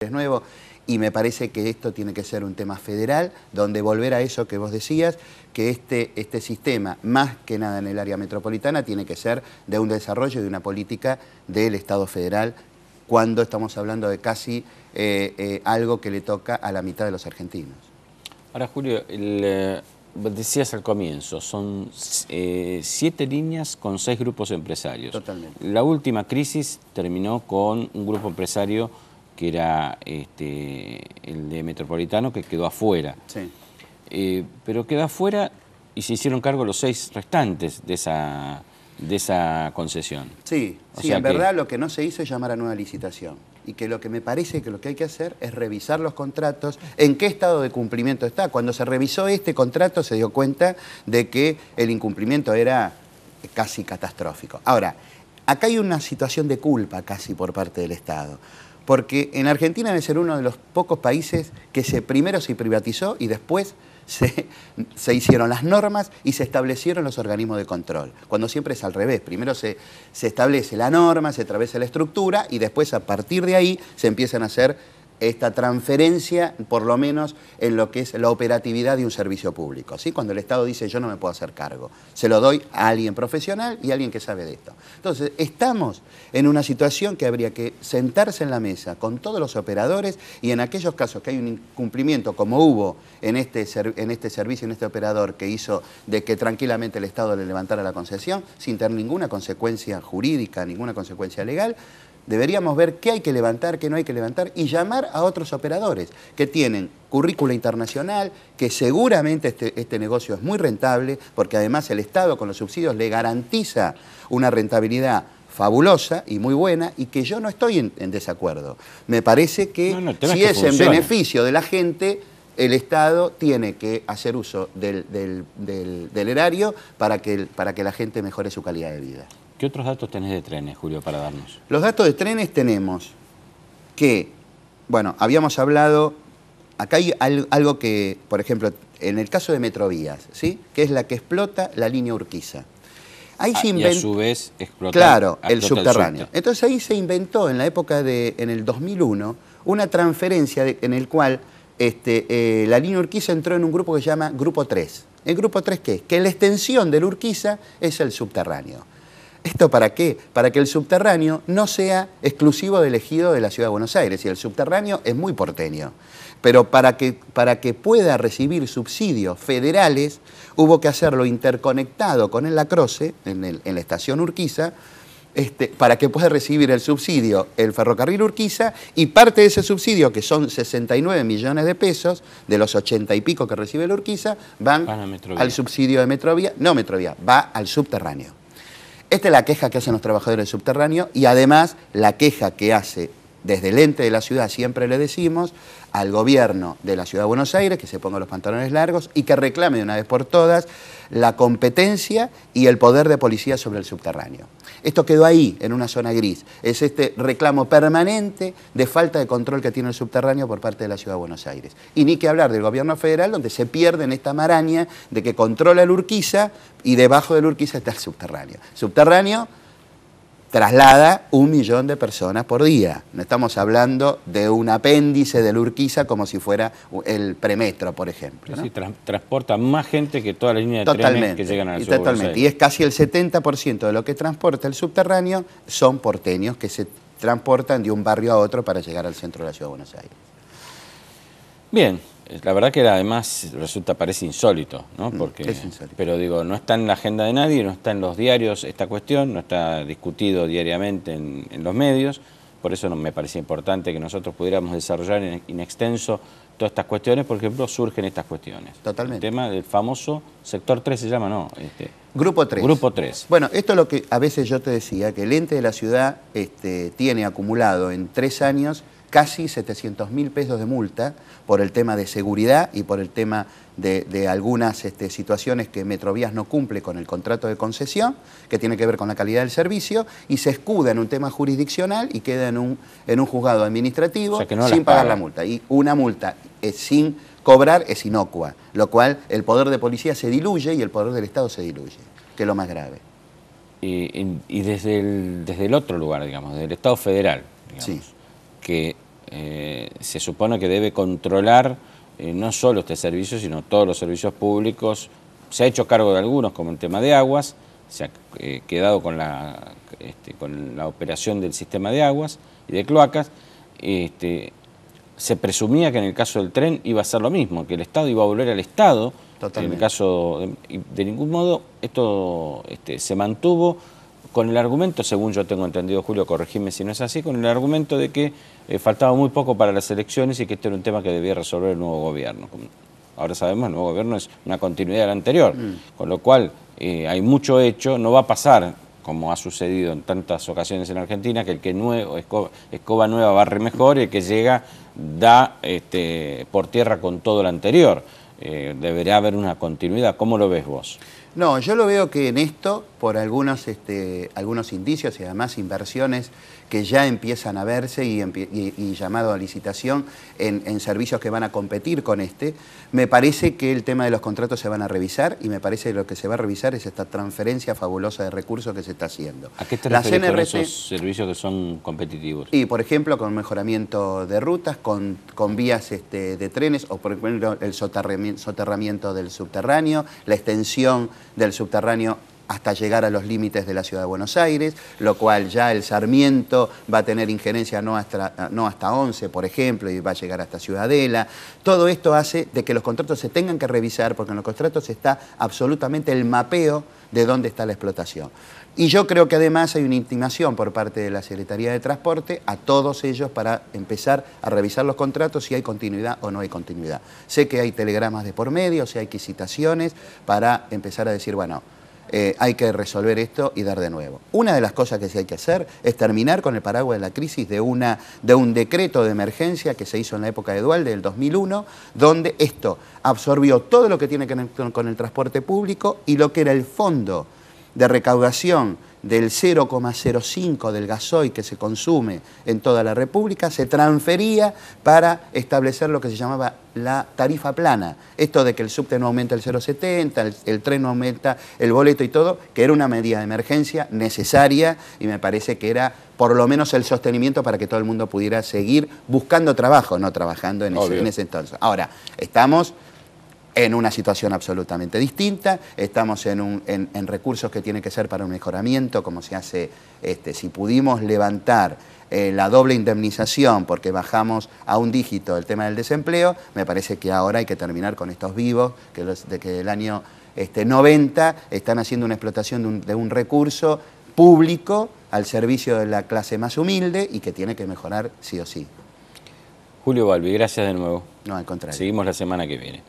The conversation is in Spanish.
es nuevo, y me parece que esto tiene que ser un tema federal, donde volver a eso que vos decías, que este sistema, más que nada en el área metropolitana, tiene que ser de un desarrollo y de una política del Estado federal, cuando estamos hablando de casi algo que le toca a la mitad de los argentinos. Ahora, Julio, decías al comienzo, son 7 líneas con 6 grupos empresarios. Totalmente. La última crisis terminó con un grupo empresario que era el de Metropolitano, que quedó afuera. Sí. Pero quedó afuera y se hicieron cargo los 6 restantes de esa concesión. Sí, en verdad lo que no se hizo es llamar a nueva licitación. Y que lo que me parece que lo que hay que hacer es revisar los contratos, en qué estado de cumplimiento está. Cuando se revisó este contrato se dio cuenta de que el incumplimiento era casi catastrófico. Ahora, acá hay una situación de culpa casi por parte del Estado. Porque en Argentina debe ser uno de los pocos países que primero se privatizó y después se hicieron las normas y se establecieron los organismos de control. Cuando siempre es al revés. Primero se establece la norma, se establece la estructura y después a partir de ahí se empiezan a hacer esta transferencia, por lo menos en lo que es la operatividad de un servicio público, ¿sí? Cuando el Estado dice yo no me puedo hacer cargo, se lo doy a alguien profesional y a alguien que sabe de esto. Entonces, estamos en una situación que habría que sentarse en la mesa con todos los operadores y en aquellos casos que hay un incumplimiento, como hubo en este servicio, en este operador que hizo de que tranquilamente el Estado le levantara la concesión, sin tener ninguna consecuencia jurídica, ninguna consecuencia legal, deberíamos ver qué hay que levantar, qué no hay que levantar y llamar a otros operadores que tienen currícula internacional, que seguramente este negocio es muy rentable, porque además el Estado con los subsidios le garantiza una rentabilidad fabulosa y muy buena, y que yo no estoy en desacuerdo. Me parece que si es en beneficio de la gente, el Estado tiene que hacer uso del erario para que la gente mejore su calidad de vida. ¿Qué otros datos tenés de trenes, Julio, para darnos? Los datos de trenes tenemos que, bueno, habíamos hablado, acá hay algo que, por ejemplo, en el caso de Metrovías, ¿sí? Que es la que explota la línea Urquiza. Ahí se inventó, y a su vez explota el subterráneo. Entonces ahí se inventó en la época en el 2001, una transferencia en el cual la línea Urquiza entró en un grupo que se llama Grupo 3. ¿El Grupo 3 qué es? Que la extensión del Urquiza es el subterráneo. ¿Esto para qué? Para que el subterráneo no sea exclusivo del ejido de la Ciudad de Buenos Aires. Y el subterráneo es muy porteño. Pero para que pueda recibir subsidios federales, hubo que hacerlo interconectado con el Lacroce, en la estación Urquiza, para que pueda recibir el subsidio el ferrocarril Urquiza, y parte de ese subsidio, que son 69 millones de pesos, de los 80 y pico que recibe el Urquiza, van al subsidio de Metrovía, no Metrovía, va al subterráneo. Esta es la queja que hacen los trabajadores del subterráneo y además la queja que hace desde el ente de la ciudad, siempre le decimos, al gobierno de la Ciudad de Buenos Aires, que se ponga los pantalones largos y que reclame de una vez por todas la competencia y el poder de policía sobre el subterráneo. Esto quedó ahí, en una zona gris. Es este reclamo permanente de falta de control que tiene el subterráneo por parte de la Ciudad de Buenos Aires. Y ni que hablar del gobierno federal, donde se pierde en esta maraña de que controla el Urquiza y debajo del Urquiza está el subterráneo. Subterráneo traslada 1 millón de personas por día. No estamos hablando de un apéndice del Urquiza como si fuera el premetro, por ejemplo, ¿no? Sí, transporta más gente que toda la línea de trenes que llegan a la Ciudad de Buenos Aires. Y es casi el 70% de lo que transporta el subterráneo son porteños que se transportan de un barrio a otro para llegar al centro de la Ciudad de Buenos Aires. Bien. La verdad que además parece insólito, ¿no? Porque, es insólito. Pero digo, no está en la agenda de nadie, no está en los diarios esta cuestión, no está discutido diariamente en los medios, por eso me parecía importante que nosotros pudiéramos desarrollar en extenso todas estas cuestiones, por ejemplo, surgen estas cuestiones. Totalmente. El tema del famoso sector 3 se llama, ¿no? Grupo 3. Grupo 3. Bueno, esto es lo que a veces yo te decía, que el ente de la ciudad tiene acumulado en 3 años casi 700.000 pesos de multa por el tema de seguridad y por el tema de algunas situaciones que Metrovías no cumple con el contrato de concesión, que tiene que ver con la calidad del servicio, y se escuda en un tema jurisdiccional y queda en un juzgado administrativo, o sea, que no sin pagar la multa. Y una multa sin cobrar es inocua, lo cual el poder de policía se diluye y el poder del Estado se diluye, que es lo más grave. Y desde el otro lugar, digamos, del Estado federal, digamos, sí, que se supone que debe controlar no solo este servicio, sino todos los servicios públicos. Se ha hecho cargo de algunos, como el tema de aguas, se ha quedado con la operación del sistema de aguas y de cloacas. Se presumía que en el caso del tren iba a ser lo mismo, que el Estado iba a volver al Estado. Totalmente. En el caso, de ningún modo, esto se mantuvo con el argumento, según yo tengo entendido, Julio, corregime si no es así, con el argumento de que faltaba muy poco para las elecciones y que este era un tema que debía resolver el nuevo gobierno. Como ahora sabemos, el nuevo gobierno es una continuidad del anterior, con lo cual hay mucho hecho, no va a pasar, como ha sucedido en tantas ocasiones en Argentina, que el que nuevo, escoba nueva barre mejor y el que llega da por tierra con todo lo anterior. Debería haber una continuidad. ¿Cómo lo ves vos? No, yo lo veo que en esto, por algunos indicios y además inversiones que ya empiezan a verse y llamado a licitación en servicios que van a competir con me parece que el tema de los contratos se van a revisar y me parece que lo que se va a revisar es esta transferencia fabulosa de recursos que se está haciendo. ¿A qué te refieres con esos servicios que son competitivos? Y, por ejemplo, con mejoramiento de rutas, con vías de trenes o, por ejemplo, el soterramiento del subterráneo, la extensión del subterráneo hasta llegar a los límites de la Ciudad de Buenos Aires, lo cual ya el Sarmiento va a tener injerencia no hasta 11, por ejemplo, y va a llegar hasta Ciudadela. Todo esto hace de que los contratos se tengan que revisar, porque en los contratos está absolutamente el mapeo de dónde está la explotación. Y yo creo que además hay una intimación por parte de la Secretaría de Transporte a todos ellos para empezar a revisar los contratos si hay continuidad o no hay continuidad. Sé que hay telegramas de por medio, sé que hay citaciones para empezar a decir, bueno, hay que resolver esto y dar de nuevo. Una de las cosas que sí hay que hacer es terminar con el paraguas de la crisis de un decreto de emergencia que se hizo en la época de Duhalde, del 2001, donde esto absorbió todo lo que tiene que ver con el transporte público y lo que era el fondo de recaudación del 0,05 del gasoil que se consume en toda la República, se transfería para establecer lo que se llamaba la tarifa plana. Esto de que el subte no aumenta el 0,70, el tren no aumenta el boleto y todo, que era una medida de emergencia necesaria y me parece que era por lo menos el sostenimiento para que todo el mundo pudiera seguir buscando trabajo, no trabajando en ese entonces. Ahora, estamos en una situación absolutamente distinta, estamos en recursos que tienen que ser para un mejoramiento, como se hace, si pudimos levantar la doble indemnización porque bajamos a un dígito el tema del desempleo, me parece que ahora hay que terminar con estos vivos, que del año 90 están haciendo una explotación de un recurso público al servicio de la clase más humilde y que tiene que mejorar sí o sí. Julio Balbi, gracias de nuevo. No, al contrario. Seguimos la semana que viene.